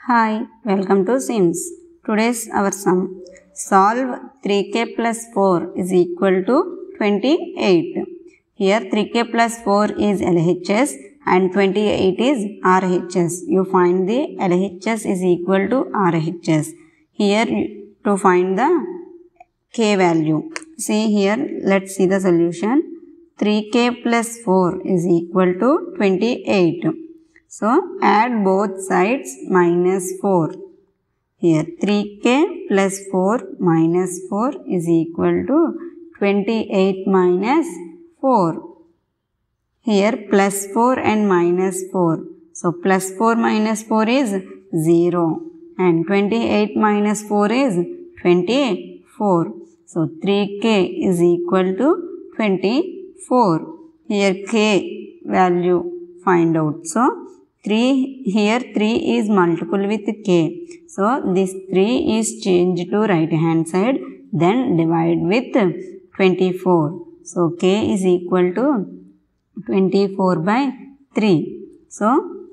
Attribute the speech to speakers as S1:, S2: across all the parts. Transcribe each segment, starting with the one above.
S1: Hi, welcome to Sims. Today's our sum. Solve 3k plus 4 is equal to 28. Here 3k plus 4 is LHS and 28 is RHS. You find the LHS is equal to RHS. Here to find the k value. See here, let's see the solution. 3k plus 4 is equal to 28. So, add both sides minus 4. Here 3k plus 4 minus 4 is equal to 28 minus 4. Here plus 4 and minus 4. So, plus 4 minus 4 is 0 and 28 minus 4 is 24. So, 3k is equal to 24. Here k value find out. So, 3 is multiple with k. So, this 3 is changed to right hand side, then divide with 24. So, k is equal to 24 by 3. So,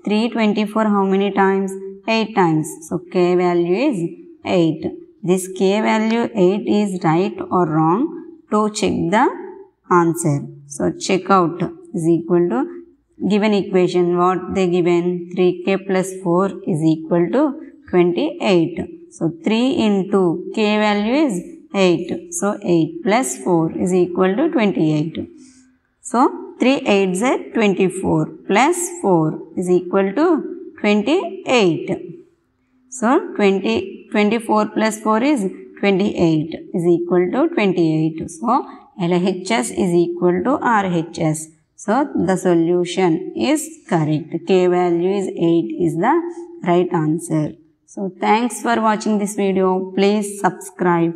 S1: 324 how many times? 8 times. So, k value is 8. This k value 8 is right or wrong to check the answer. So, check out is equal to given equation. What they given? 3k plus 4 is equal to 28. So, 3 into k value is 8. So, 8 plus 4 is equal to 28. So, 3 8s are 24 plus 4 is equal to 28. So, 24 plus 4 is 28 is equal to 28. So, LHS is equal to RHS. So, the solution is correct. K value is 8 is the right answer. So, thanks for watching this video. Please subscribe.